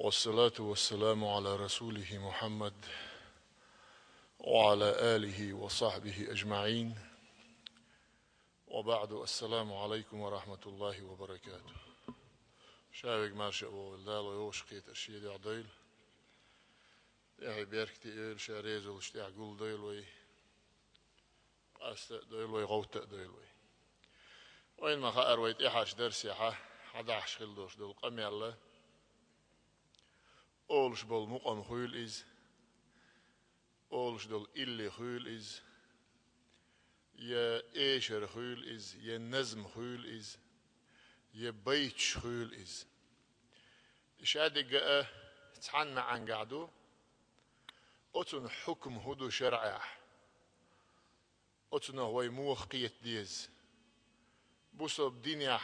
والصلاة والسلام على رسوله محمد وعلى آله وصحبه أجمعين، وبعد. السلام عليكم ورحمة الله وبركاته. شاوق ما شاء الله ويوشقيت الشيء عديل يعني بيركتي إيل شاريز والشتاع قول ديلوي أست ديلوي غوت ديلوي وين ما خا أرويت إحاش درسي حداش خلدوش دول قمي الله أولش بول مقام خيل إز أولش دول إلي خيل إز يا إيشر خيل إز يا نزم خيل إز يا بيتش خيل إز إيش أدق تحن عن قعدو أتن حكم هدو شرعه أتن هو موخ قيت ديز بوصب دينيا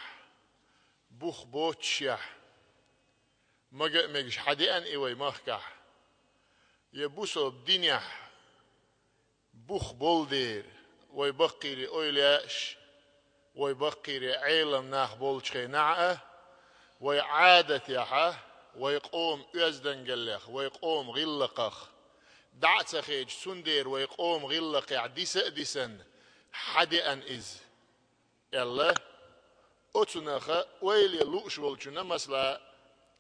بوخ بوتشيا مجش حديان إيوي مخكح يبوصب دينيا بوخ بولدير ويبقيري أولياش ويبقيري عيلم ناخ بولشخي نعه ويعادة يحه ويقوم أزدن قلخ ويقوم غلقخ دعت خيج سندير ويقوم غلق يعديس ديسن حديان إز يلا أتناخ ويلي لوش والجنا مثلا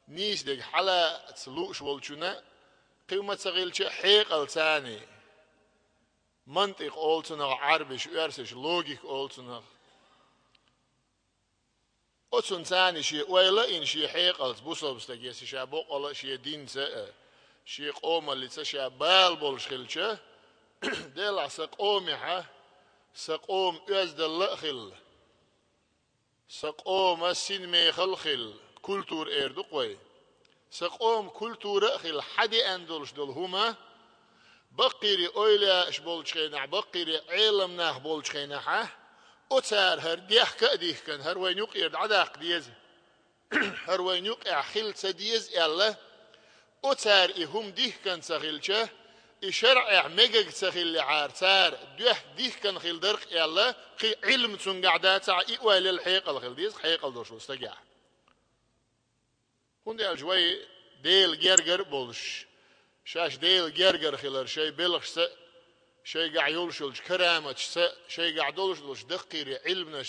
نيس ديك حلا تلوش والجنا قيمة صغيرش حيق الثاني منطق أولتناخ عربش ويرسش لوجيك أولتناخ أتن ثاني شيء ويلا إن شيء حيق البوصب استجيس شيء بقول شيء دين سأ شيء قوم اللي تشيء بالبول شخلشه دلع سقومها سقوم أزد اللخل سقوم السينمي خلخل كولتور إردقوي سقوم كولتور خل حدي أندلش دل هما بقيري أويلا شبولشخينا بقيري علم ناخ بولشخينا أتار هر ديح كأديح كان هر وينوق إرد عداق ديز هر وينوق أخيل سديز يلا أتار إهم ديح كان سخيلشه إشرع مجد سخيل عارتار دوح ديح كان خيل درق يلا خي علم تنقعدات إيوال الحيق الخيل ديز حيق الدوش استجع هندي الجوي ديل جرجر بولش شاش ديل جرجر خيلر شيء بلغش شيء قاعد شلش كرامة شيء قاعد يلش دقيري علمنا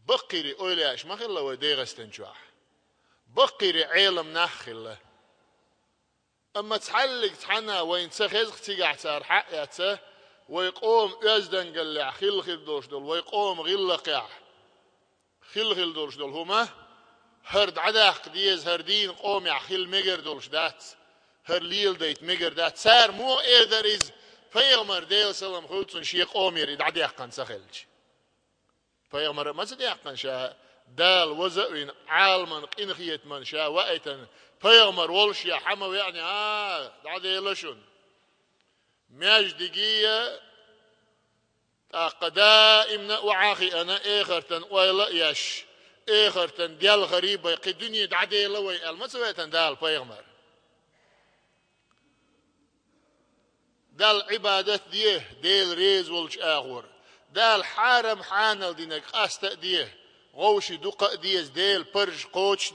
بقيري أولياش ما خلا وديغستن شواح بقيري علم نخله أما تحلق تحنا وين تخز تيجع تار حقيته ويقوم أزدن قلع خل دوش دول ويقوم غلقع خل دوش دول هما هرد عداق ديز هردين قوم يا خل مجر دولش دات هر ليل ديت مجر دات سار مو إيدر إز فيغمر ديل سلام خلصن شي قوم يريد عداق كان سخلش فيغمر ما صدق كان شا دال وزقين عالمن قنخيت من شا وقتا فيغمر ولش يا حما يعني دعدي لشون ماج دقيقة دائما وعاخي أنا إخرتن ويلا يش إخرتن ديال غريبة قدني دعدي لوي المسويتن دال فيغمر دال عبادة ديل ريز ولش آخور دال حارم حانل دينك أست غوشي دقة ديز ديل برج قوش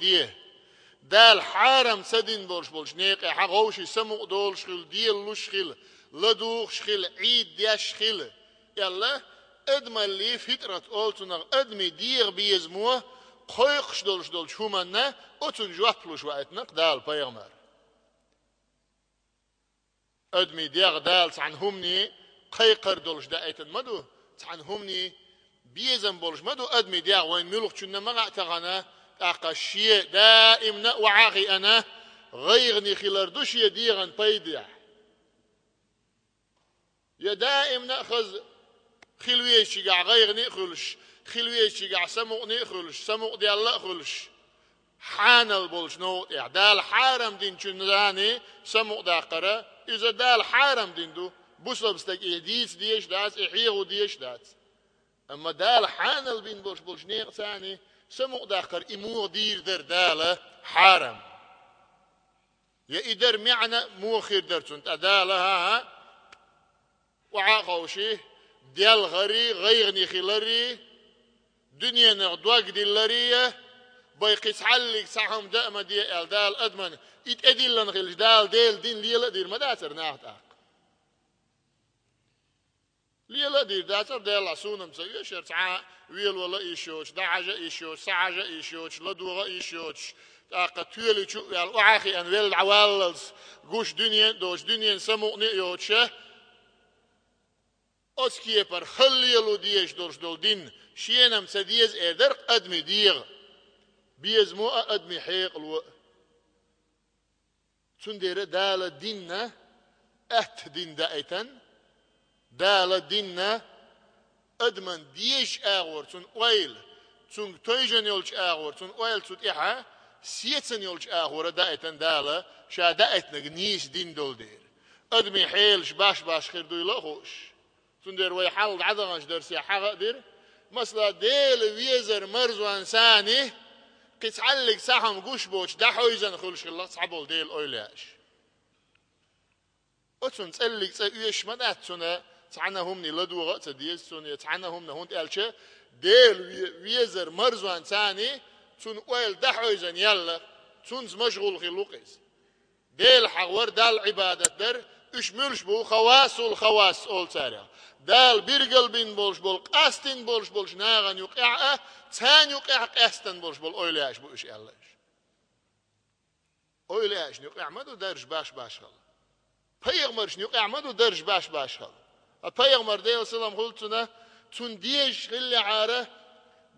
دال حارم سدين بولش نيق غوشي سمو دول شخل ديل لوش خل لدوخ شخل عيد دياش خل يلا ادما اللي فترة قولتنا ادمي ديغ بيزموه قيقش دول شومنا اتن جواتلوش وقتنق دال بيغمر ادمي ديغ دال عن همني قيقر دولش دايتن مدو عن همني بيزم بولش مدو ادمي ديغ وين ملوك شنا مغا تغانا أقشيء دائما وعاقي أنا غيرني خلال دوشي ديغن بيديع يا دائما أخذ خلويش قاع غيرني خلش خلويش قاع سموقني خلش سموق دي الله خلش حان البولش نو دال حارم دين شنزاني سموق داقرة إذا دال حارم دين دو بوصل بستك إهديس ديش داس إحيغو ديش داس أما دال حان البين بولش نيق ثاني سمو داخر إمور دير در دالة حارم يا إدر معنى موخير درتون تدالها وعاقوشي ديال غري غيرني خلري دنيا نغدواق دلرية بيقيس حلق سحم دأما دي دال أدمن يتأدل لن خلش دال ديل دين ليلة دير ما داتر ناحت آق ليلة دير داتر ديل عصونا مسوية شرطعاء ويل ولا إيشوش دعجة إيشوش سعجة إيشوش لدوغة إيشوش آق تولي شو الأعاخي أن ويل عوالز قوش دنيا دوش دنيا سموقني يوتشه أسكيه پر خليلو ديش دولش دول دين شينم سديز إدر أدمي ديغ بيز مو أدمي حيق الو تندير دال ديننا أت دين دايتن دال ديننا أدمن ديش آغور تن أويل تن تويجن يولش آغور تن أويل تن إحا سيتن يولش آغور دايتن دال شا دايتن نيس دين دول دير أدمي حيلش باش خير دوي لغوش تندير ويحل عدغنش درسي حاجة دير مثلا ديل ويزر مرزوان ثاني قيتعلق ساحم قوش بوش دا حويزن خلش الله صعبول ديل اويلاش اتون تسلق تسويش مدات تنا تعناهم لدو غت ديز تون تعناهم هون قالشه ديل ويزر مرزوان ثاني تون اويل دا حويزن يلا تون مشغول خلوقيس ديل حور دال عبادة در اش ملش بو خواس اول تاريخ دال بيرقل بين بولش بول قاستين بولش ناغن يقع تان يقع قاستن بولش بول اويلاش بو اش يلاش اويلاش يقع مدو درج باش خل پیغمبرش يقع مدو درج باش خل پیغمبر ديل سلام قلتنا تون ديش خل عاره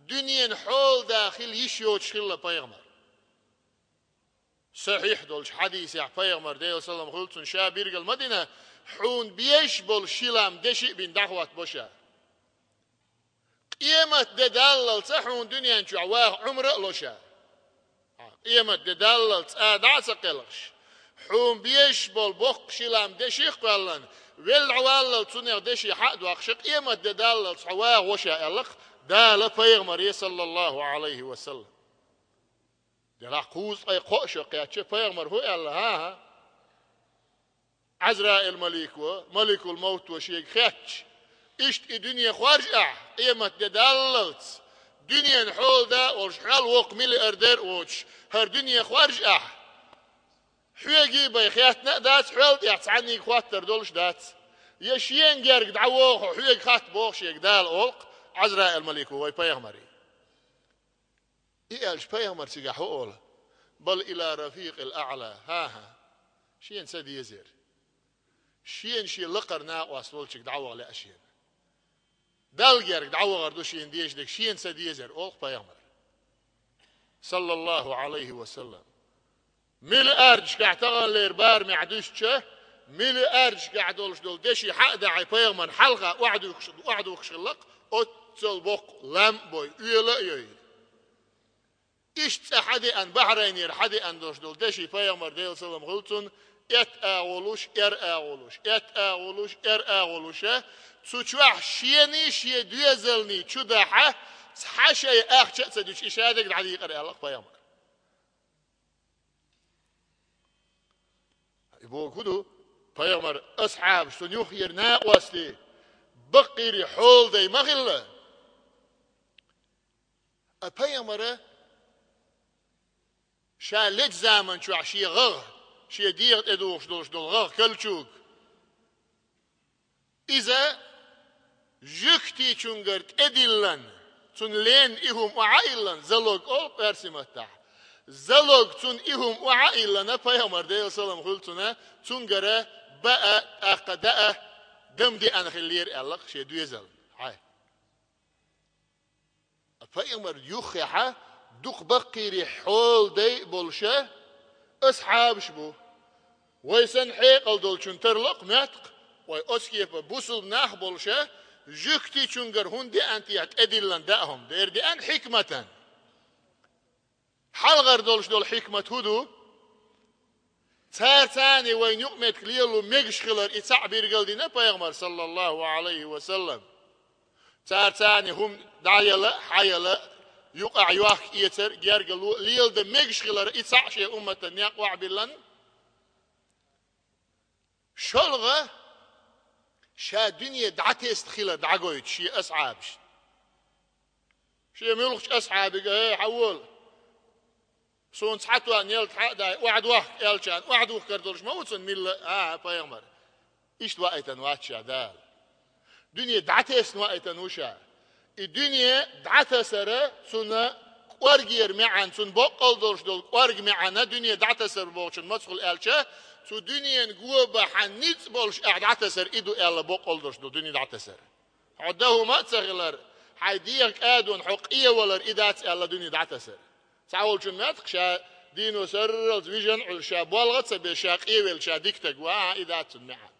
دنيا حول داخل يشيوش خل پیغمبر صحيح دولش حديث يا پیغمبر ديل سلام قلتن شا بيرقل مدينه حون بيش بول شيلام دشي بين دعوات بوشا قيمة ددالل تحون دنيا انشو عواه عمر لوشا قيمة ددالل تادع سقلش حون بيش بول بوق شيلام دشي قلن والعوالل تنير دشي حد واخش قيمة ددالل عواه وشا الق دال پیغمبر صلى الله عليه وسلم دلا قوس اي قوش قياتش پیغمبر هو الله ها عزرائيل ملك الموت وشيك خاتش اشت الدنيا خارجة قيمة ددالت دنيا حول دا ورشحال وق ميل اردر وش هر دنيا خارجة حيجي بيخياتنا دات حول يعتعني خواتر دولش دات يشين جرق دعوه حيج خات بوخ شيك دال أولق عزرائيل ملك وي بيغمري إيالش بيغمر تيجا حول بل إلى رفيق الأعلى ها شين سدي يزير شين شي لقر ناقص ولشك دعوة لأشياء دالجر دعوة غردو شين ديش دك شين سديزر أوق بيغمر صلى الله عليه وسلم ميل أرج كاعتغل ليربار معدوشتشه ميل أرج كاعدولش دول دشي حق دعي بيغمر حلقة وعدو يخشلق أتل بوق لام بوي ويلا يوي إشت أحدي أن بحرين يرحدي أن دوش دول دشي بيغمر ديل سلام غلطن ات اغولوش اغولوش تشوح شيني شي دوزلني تشدحه حشي اخ تسدش اشادك على يقرا الله بيامر يبو كدو بيامر اصحاب شنو خيرنا واسلي بقيري حول دي مغله بيامر شالج زمن شو عشي غغ شي ديغت ادوش دولش دول غغ كلشوك إذا جكتي چونگرت ادلن تون لين إهم وعائلن زلوك أول برسمتح زلوك تون إهم وعائلن پیامبر ديل سلام خلتنا چونگره بقى أقدأ دم دي أنخلير ألق شي دويزل هاي پیامبر يخيحة دوق بقيري حول دي بولشه أصحاب شبو ويسن حيقل دول چونترلق ماتق ويأسكيف بوصل ناح بولشه جكتي چونگر هندي أنتيات أدلن دأهم دير دي أن حكمة حلغر دولش دول حكمة هدو تارتاني وين يؤمت كليلو ميقش خلر إتاع بيرقل دينا بيغمر صلى الله عليه وسلم تارتاني هم دايلا حيلا يقع يواخ إيتر جيرقلو ليل ده ميقش خلر إتاع شيء أمة يقوع بلن شلغة شا دنيا دعتي استخيلة دعقويت شي أصعابش شي ميلوخش أصحابك ايه حول سون سحتوا نيل تحدا واحد واحد يلشان واحد وكردولش ما وصل ميل بايغمر إيش وقتن واتشا دال دنيا دعتس وقتن وشا الدنيا دعتها سرا سنة ورجير معن سن بقول دولش دول ورج معنا دنيا دعتها سر بوشن مسخل ألشة سو دنيا نجوا بحنيت بولش دعتها سر إيدو ألا بقول دولش دول دنيا دعتها سر عده ما تسخلر حيديك آدون حقية ولا إدات ألا دنيا دعتها سر تعول جنات شا دينو سر الفيجن على بولغت سبي شاقي والشا ديكتك إدات معن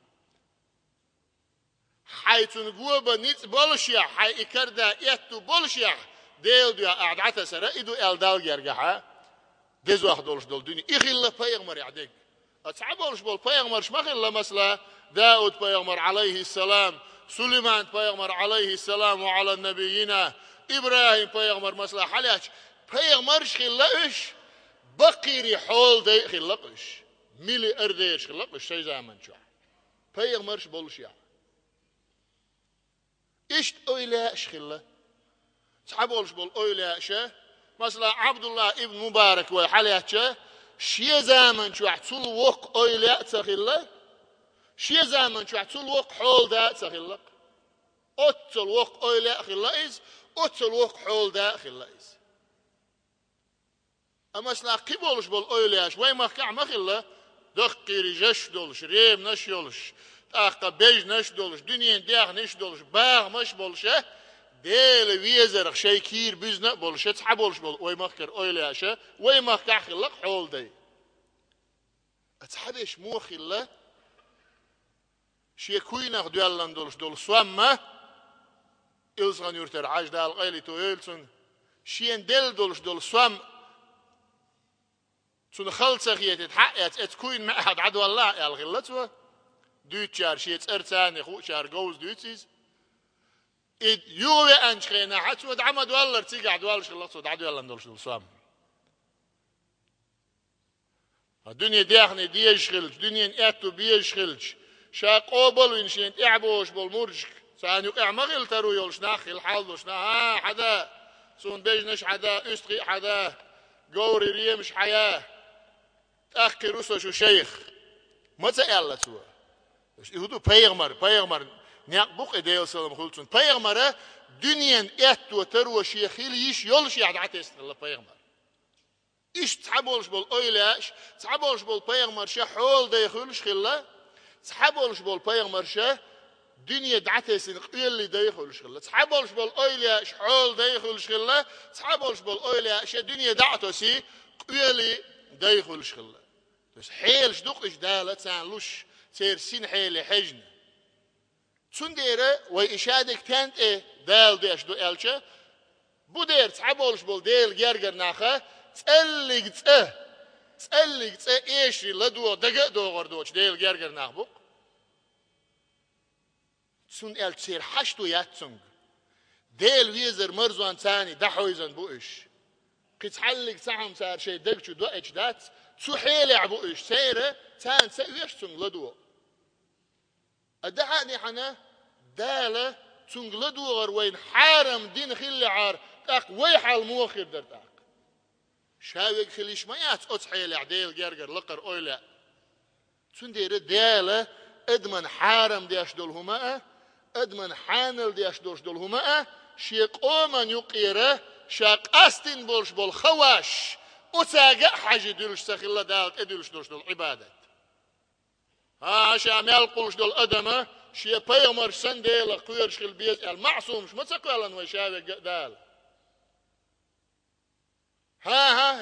حيث نجوا بنيت بولشيا حي إكردا يتو بولشيا ديل دو أعدعته سرا إدو ألدال يرجعها دزو أخدولش دول دنيا إخيل بيغمر يعدك أتصعبولش بول بيغمر شمخيل مثلا داود بيغمر عليه السلام سليمان بيغمر عليه السلام وعلى النبيين إبراهيم بيغمر مثلا حلاش بيغمرش خلاش بقيري حول دي خلاقش ملي أرديش خلاقش شيء زمان شو بيغمرش بولشيا إيش أويلا شخلة صحابولش بول أويلا شة مثلا عبد الله ابن مبارك وحالته شيء زمان شو عتول وق أويلا تخلة شيء زمان شو عتول وق حول دا تخلة أتول وق أويلا خلة إز أتول وق حول دا خلة إز أما مثلا قبولش بول أويلا شو وين ما كع ما خلة دقي رجش دولش ريم نشيولش أخا بيج نش دولش دنيا داخ نش دولش باغ مش بولشه ديل ويزر شيء كير بيزنا بولشه تحبولش بول وي مخكر اويلاشا وي مخكع خلق حول دي اتحبش مو خله شي كوينا خدوالن دولش دول سوما إلزغن يرتر عجدال غيلي تو إلسن شي اندل دولش دول سوم تون خلصة خيتت حقيت اتكوين معهد عدو الله الغلتوا دوتشار شيت ارتاني خو شار جوز دوتسيز اد يوي انشخينا حتى ود عمد والله تيقع دوالش خلص ود عدو يلا ندولش الصام الدنيا داخني ديشخلش دنيا اتو بيشخلش شا قوبل وينشين اعبوش بالمرجك سان يقع مغل ترو يولش ناخي الحالوش ها حدا سون بيجنش حدا استقي حدا قوري ريمش حياه تاخي روسو شو شيخ متى يلا سوا يهودو پیغمبر نیاق بوق ایدیل سلام خلصون پیغمبره دنیان اتو ترو شیخیل یش یولش یعدعت است الله پیغمبر ایش تحبولش بول اویلاش تحبولش بول پیغمبر شه حول دیخولش خلا تحبولش بول پیغمبر شه دنیا دعت است قیلی دیخولش خلا تحبولش بول اویلاش حول دیخولش خلا تحبولش بول اویلاش دنیا دعت اسی قیلی دیخولش خلا بس حیلش دقش دالت سانلوش سير سين حيلي حجن تنديره وإشادك تانت دال ديش دو ألشة بودير تعبولش بول ديل جرجر ناخه تسألق إيشي لدو دقق دو غردوش ديل جرجر ناخبوك تسون أل تسير حشتو ياتسونج ديل ويزر مرزوان تاني دحويزن بوش قتحلق ساهم سار شي دقشو دو اجدات تسو حيلي عبوش سيره تان سيوش تسونج لدو أدعاني حنا دالة تنقلدو غر وين حارم دين خلي عار تاق ويحال موخر در تاق شاوك خليش ما يات أتحيل عديل جرجر لقر أويلا تندير دالة ادمن حارم دياش دولهما ادمن حانل دياش دولهما شيق اومن يقيره شاق استين بولش بول خواش أتاقع حاجة دولش سخيلا دالت ادولش دولش دول عبادة شام يلقوش دول أدمه شيء بيغمر سنديل قويرش البيت المعصومش ما تقولن وشاوي دال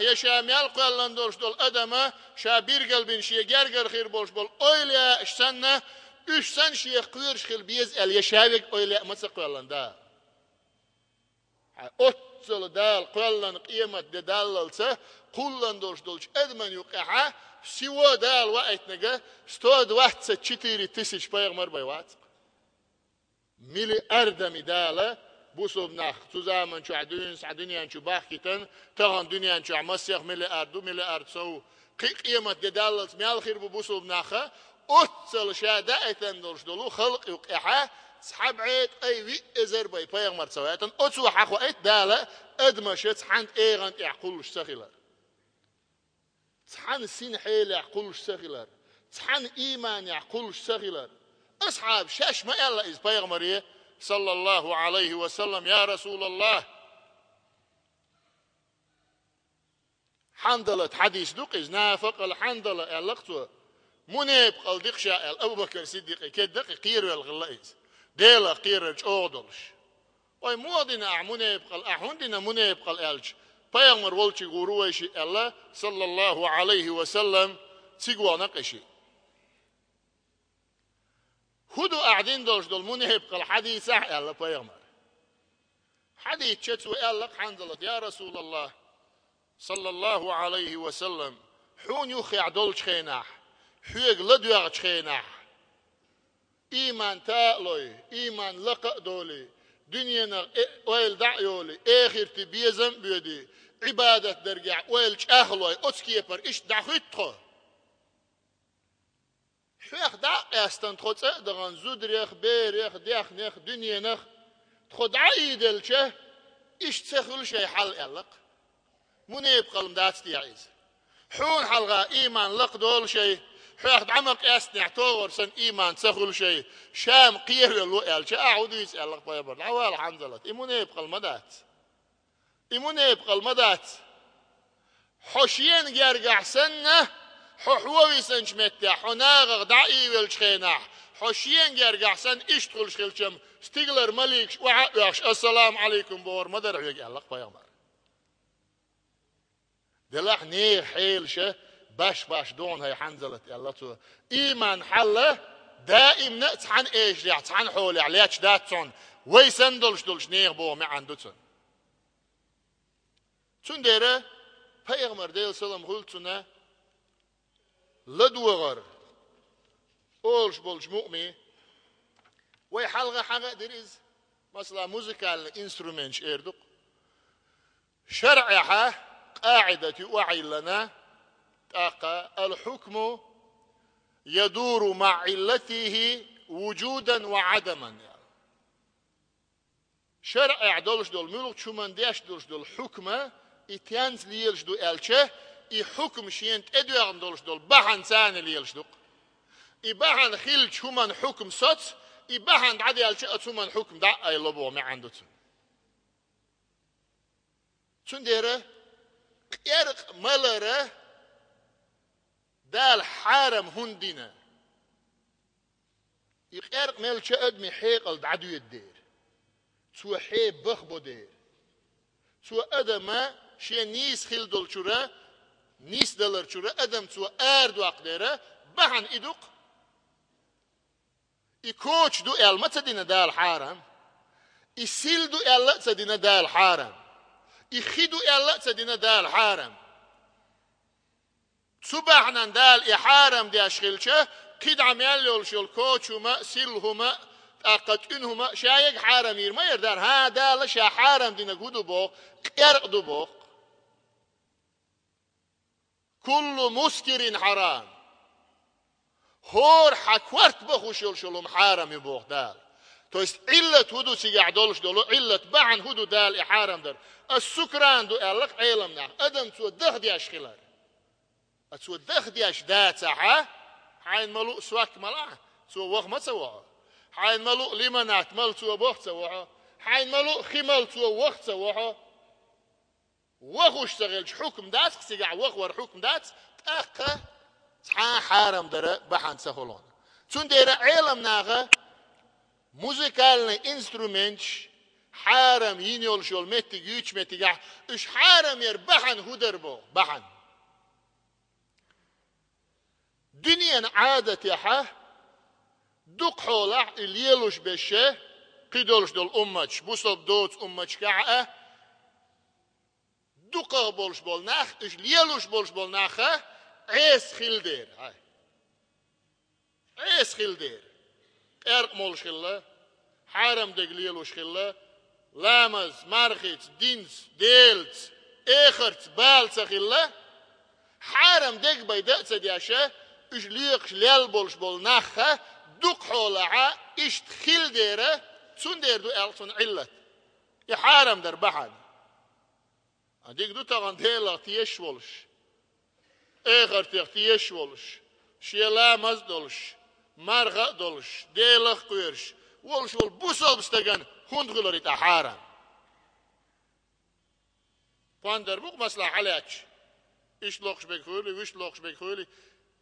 يا شام يلقوا لندورش دول أدمه شابير قلبين شيء جرجر خير بولش بول أولياء سنة إيش سن شيء قويرش البيت يشاوي أولياء ما تقولن دال أتصل دال قولن قيمة داللسه قولن دورش دولش أدمن يقعها سوى دال وقت نجا استود واحد ستشتري تسيش بيغمر بيوات ملي أردم دالة بوسو بناخ تزامن شو عدين سعدنيا شو باخيتن تغن دنيا شو عمسيخ ملي أرد سو قيمة دال ميال خير بوسو بناخه أتصل شادائتن دولش دولو خلق يقعها سحب عيد أي وي إزر بيغمر سويتن أتصو حقو أيت دالة أدمشت حند إيغان إعقولش سخيلة تحن سين حيل يعقلش سغلر تحن إيمان يعقلش سغلر أصحاب شاش ما يلا إز بيغمريه صلى الله عليه وسلم يا رسول الله حنظلة حديث دوق إز نافق الحنظلة اللقطة منيب قال دقشا أبو بكر صديق كدق قير الغلائز ديلا قير أودلش وي مودنا منيب قال أحوندنا منيب قال ألش بيغمر ولشي غرويشي الله صلى الله عليه وسلم تيقوا نقشي هدو قاعدين دولش دول منيب قال حديثة الله بيغمر حديث شتو الله حنظلة يا رسول الله صلى الله عليه وسلم حون يخي عدولش خيناح حيق لدوغ خيناح إيمان تألوي إيمان لقاء دولي دنيانا ويل دعيولي آخر تبيزم بيدي عبادة درجع ويلش أخلوي أتكيبر إش دعخيتخو حيق دع أستن تخوص دغان زودريخ بيريخ ديخ نيخ دنيا نخ تخد عيدلشه إش تسخل شي حل ألق منيب قلم داتي يعيز حون حلقة إيمان لق دول شيء حيخد عمق أسنع تغور سن إيمان تسخل شيء شام قيه الوئل شاء أعود يسأل لك بيبر عوال الحمد لله إيموني يبقى المدات إيموني يبقى المدات حوشين جارجع سنة حوحوي سنش متى حناغ دعي والشخيناح حوشين جارجع سن إشتغل شخلشم ستيغلر مليك وعاقش السلام عليكم بور مدر يقال لك بيبر دلح نير حيلشه باش دون هي حنزلت الله تو إيمان حله دائم نقص عن إيش ليعت عن حول عليش داتون ويسندلش دلش نير بو ما عندتون تون ديره پیغمبر ديل سلام قلتنا لدوغر أولش بولش مؤمي ويحلغة حاجة دريز مثلا موسيقال انسترومنتش إردق شرعها قاعدة وعي لنا الحكم يدور مع علته وجودا وعدما يعني. شرع دولش دول ملوك شومان ديش دولش دول حكمة اتيانز ليلش دو الشه اي حكم شينت ادوغن دولش دول بحن سان ليلش دو اي بحن خيل شومان حكم صوت اي بحن عدي الشه اتومان حكم دا اي لبو ما عندتون تون ديره يرق ملره دال حارم هندنا يرق مل شقد مي حيقل دعدو يدير سو حيب بخبو دير سو ادما شي نيس خيل دول شورا نيس دلر شورا ادم سو ارد واق ديره بحن ادوق يكوش دو ال متدين دال حارم يسيل دو ال تدين دال حارم يخيدو إلا تدينا دال حارم صباحنا دال إحارم دي أشغلشه قد عميال يولشل كوشهما سيلهما أقتئنهما شايق حارم يرما يردار ها دال شا حارم دينا قدو بوق يرقدو بوق كل مسكر حرام هور حكورت بخوشل شلوم حارم يبوق دال تويست علة هدو سيقع دولش دولو علة بعن هدو دال إحارم در السكران دو ألق علمنا أدم تو الدخ دياش خلال تو الدخ دياش داتها حين ملو سواك ملا تو وغ ما تسوعه حين ملو لمنات مل تو بوغ تسوعه حين ملو خمل تو وغ تسوعه وغوش تغلش حكم دات سيقع وغ ور حكم دات تأقى تحا حارم در بحان سهولون تون دير علمنا موسيقالنا انسترومنتش حارم ينيول شول متي جيش متي جح إش حارم يربحن هدر بو بحن دنيا عادة يحا دق حولع الليلوش بشه قيدولش دول أمتش بوصل دوت أمتش كعه دق بولش بول ناخ إش ليلوش بولش بول ناخه عيس خلدير هاي عيس خلدير ارق مولش خله حارم دقليلوش خله لامز مرخيت دينس ديلت اخرت بالت خله حارم دق بيدأت دياشه اش ليقش ليلبولش بول ناخه دق حولعا اش تخيل ديره تون دير دو التون علت يحارم در بحن اديك دو تغن ديلا تيش بولش اخر تختيش ولش شيلا مزدولش مرغ دولش ديلخ قيرش ولش ول بوسل بستغن هوند غلوري تحارم باندر بوق مسلا حلاش ايش لوخش بكولي ويش لوخش بكولي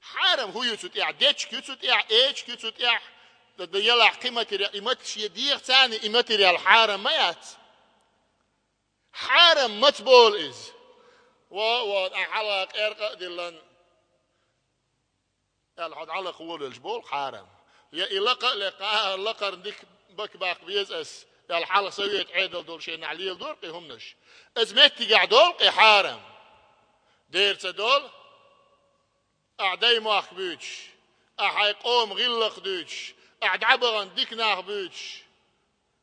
حارم هو يوتوت يا ديتش يوتوت يا ايش يوتوت يا ده يلا قيمه ريال شي دير ثاني ايماتيريال حارم ما يات حارم متبول از و حلق ارق دلن الحد علق ول الجبول حارم يا إلقى لقر ديك بك باق بيز اس الحلق سويت عيدل دول شي نعليل دول قيهمنش ازمتي قاع دول قي حارم ديرت دول اعدي ماخ بيتش احيقوم غلق دوتش اعدعبغن ديك ناخ بيتش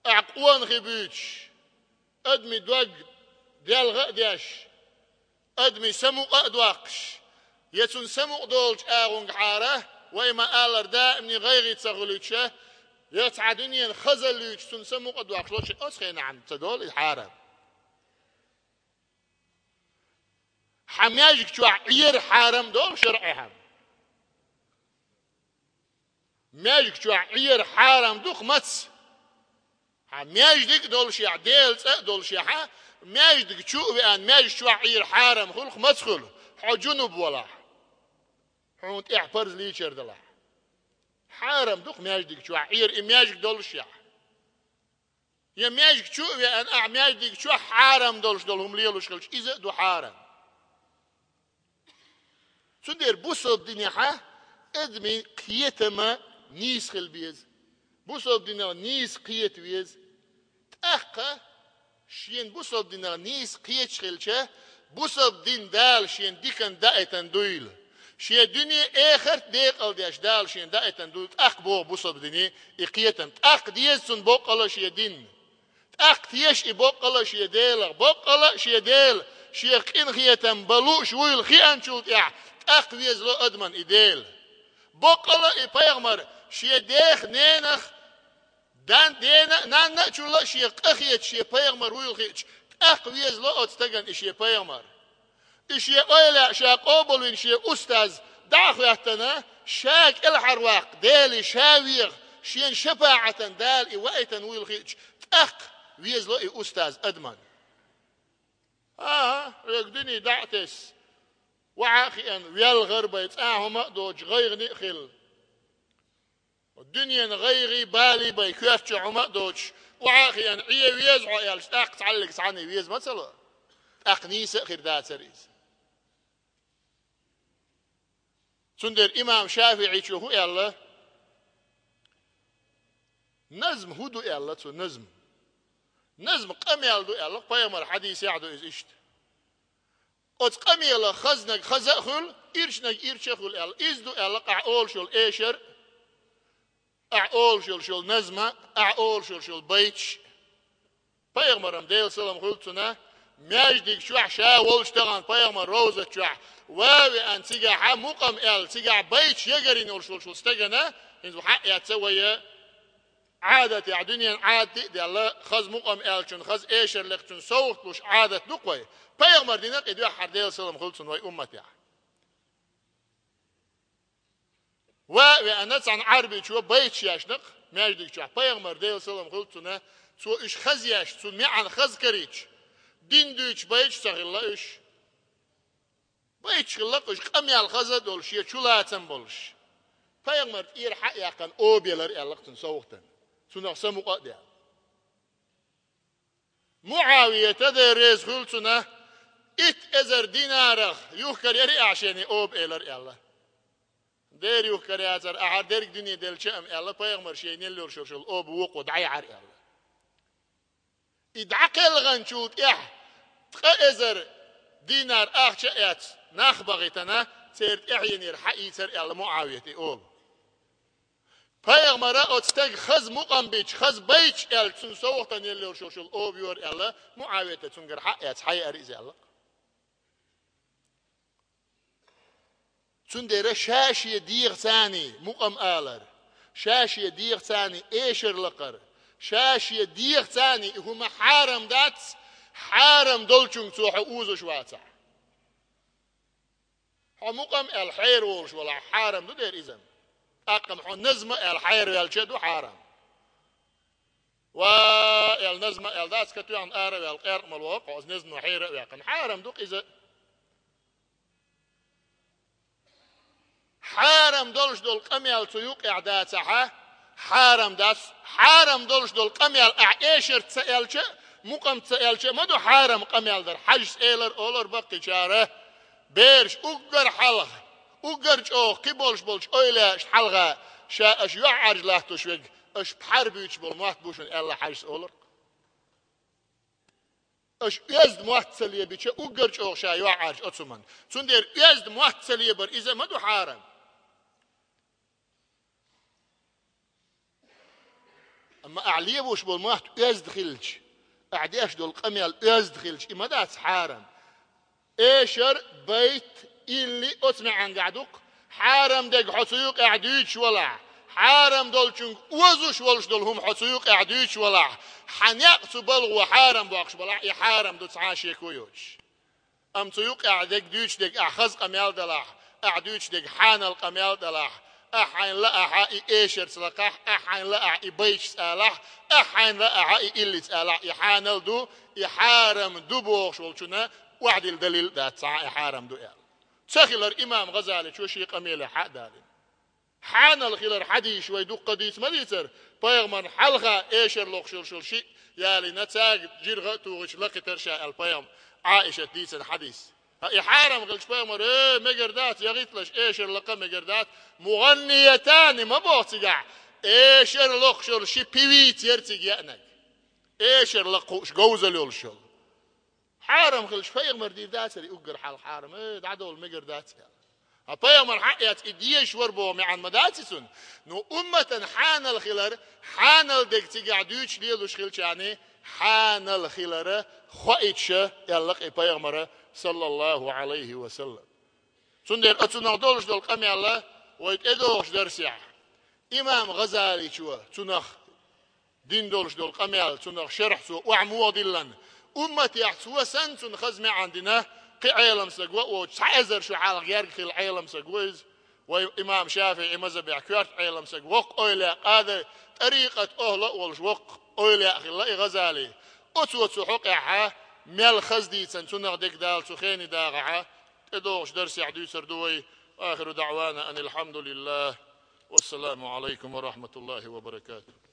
اعقوان غبيتش ادمي دوق ديال غديش ادمي سمو ادواقش يتون سمو دولش اغون حاره ويما الر دائم غيري تسغلوتشه يتعدني خزلوتش تون سمو ادواقش لوش اسخينا عن تدول الحاره حمياجك شو عير حارم دول شرعهم مياجك شو عير حارم دوخ متس مياجدك دول شي عديل دول شي ها مياجدك شو بان مياجك شو عير حارم خلق مدخل حجنب ولا حونت احبرز ليشر دلا حارم دوخ مياجدك شو عير مياجك دول شي يا مياجك شو بان مياجدك شو حارم دولش دولهم ليلوش خلش اذا دو حارم تدير بوصل الدنيا ها ادمي قيتما نيس خل بيز بوصل الدنيا نيس قيت بيز تأخى شين بوصل الدنيا نيس قيت خلشه بوصل الدين دال شين ديكن دائتن دويل شين دنيا اخر ديق الديش دال شين دائتن دويل تأخ بو بوصل الدنيا اقيتم تأخ ديز سن بوقلا شي دين تأخ تيش بوقلا شي ديل بوقلا شي ديل شي قين خيتم بلوش ويل خيان شوت يع اخ ويزلو ادمن ايديل بقلا اي بيغمر شي ديخ نينخ دان دينا نان نچولا شي قخيت شي بيغمر ويلخيت اخ ويزلو اتستغن شي بيغمر شي اويلا شي قوبل شي استاذ داخلتنا شاك الحرواق ديلي شاويغ شي شفاعه دال اي وقتن ويلخيت اخ ويزلو اي استاذ ادمن رقدني دعتس وعاخيا ويال غربة يتاهما دوج غير نخل الدنيا غيري بالي بي كيف عما دوج وعاخيا عيه ويز عيال اق تعلق عني ويز مثلا اقنيس خير ذات سريس سندر امام شافعي شو يلا نظم هدو يلا تو نظم قم يلدو يلا بيامر حديث يعدو از اشت اتقميلا خزنك خزأخل إرشنك إرشخل ال إزدو ال أعول شل إيشر أعول شل نزمة أعول شل بيتش بيغمرم ديل سلام خلتنا ماجدك شوح شاول اشتغل بيغمر روزة شوح واوي أن تيجا مقام ال تيجا بيتش يجرين ول شل استجنا إنزو حق يتسوي عادة يا دنيا عادة دي الله خز مقام ال شن خز إيشر لك سوق بوش عادة نقوي بيغمر دينك إدوا حرديل سلام خلصن وي أمتي وأنا عن عربي شو بيت شاشنق ماجدك شو بيغمر ديل سلام خلصنا شو إيش خزياش شو ميعن خز كريش دين دوش بيت سغلا إيش بيت شغلق إيش قميال خزة دول شيء شو لا تنبلش بيغمر إير حق يقن أوبيلر يلقتن سوقتن شو نقسم قادي معاوية تدرس خلصنا إت أزر دينارخ يوكر يري عشاني أوب إلر يلا دير يوكر يازر أحد ديرك دنيا دل شأم يلا بيغمر شيء نلور شرشل أوب وقو دعي عر يلا إدعقل غنشوت إح تأزر دينار أخ شأيات نخبغتنا سيرت إحينير حقيتر يلا معاويتي أوب بيغمر أتستغ خز مقام بيش خز بيش يلا تنسوقتن يلور شرشل أوب يور يلا معاويتي تنقر حقيات حي أريز يلا تندر شاشية ديغ ثاني مقام آلر شاشية ديغ ثاني إيشر لقر شاشية ديغ ثاني هما حارم دات حارم دولشون توح أوزو شواتا حمقم الحير ولش ولا حارم دو دير إذن أقم حو نزم الحير يلشدو حارم والنزم الداس كتو عن آره والقير ملوق وز نزم حير ويقن حارم دوق إذا حارم دولش دول قميال تيوق إعداد سحا حارم داس حارم دولش دول قميال أعيشر تسألش مقام تسألش مدو حارم قميال در حجز إيلر أولر بقي شاره بيرش أقر حلغ أقر جوخ كبولش بولش أولاش حلغة شاش يعرج له تشوق اش بحربيش بالموت بوشن الله حجز أولر اش يزد موت سليه بيشه أقر جوخ شا يعرج أتسمن تندير يزد موت سليه بر إذا مدو حارم أما أعليه بوش بالموت يزد خلج أعديش دول قميال يزد خلج إما داس حارم إيشر بيت اللي أسمع عن قعدوك حارم دق حسيوق أعديش ولا حارم دول چونك وزوش ولش دول هم حسيوق أعديش ولا حنيق سبلغ وحارم باقش ولا يحارم دو تعاشي كويوش أم سيوق أعدك ديش دق أخذ قميال دلاح أعديش دق حان القميال دلاح أحين لا أحي إيشر سلقح أحين لا أحي بيش سألح أحين لا أحي إلي سألح يحانل دو يحارم دو بوغش ولشنا واحد الدليل ده تسعى حارم دوئل تخيلر إمام غزالي شو شيء قميلة حق دالين حان الخيلر حدي شوي دو قديس مديتر بيغمن حلقة إيشر لوخشل شيء يالي نتاج جير توغش لقي ترشا البيغم عائشة ديسن حديث يحارم غلش بيغمر مقردات يغيطلش إيشر لقى مقردات مغنيتان ما بوتقع إيشر لوخشل شي بيويت يرتق يأنك إيشر لقوش جوزل يولشل حارم خلش بيغمر دي ذات اللي أقر حال حارم دعدو المقر ذات بيغمر حقيات إديش وربو معن مداتسون نو أمة حان الخلر حان الدك تقعدوش ليلوش خلش يعني حان الخلر خواهيتش يلقى بيغمر صلى الله عليه وسلم سندر أتنغ دولش دول قمي الله ويتأدوش درسيع إمام غزالي شو تنغ دين دولش دول قمي الله تنغ شرح سو وعمو دلن أمتي يحسوا سنة خزمة عندنا قي عالم سجوا وتعذر شو على غير خل عالم سجوز وإمام شافعي مذهب يحكيات عالم سجوا قيل هذا طريقة أهل والجوق قيل خلا غزالي أتوت حقها مال خزدي سنة ديك دال سخيني داغعة تدوش درس يعدو سردوي آخر دعوانا أن الحمد لله والسلام عليكم ورحمة الله وبركاته.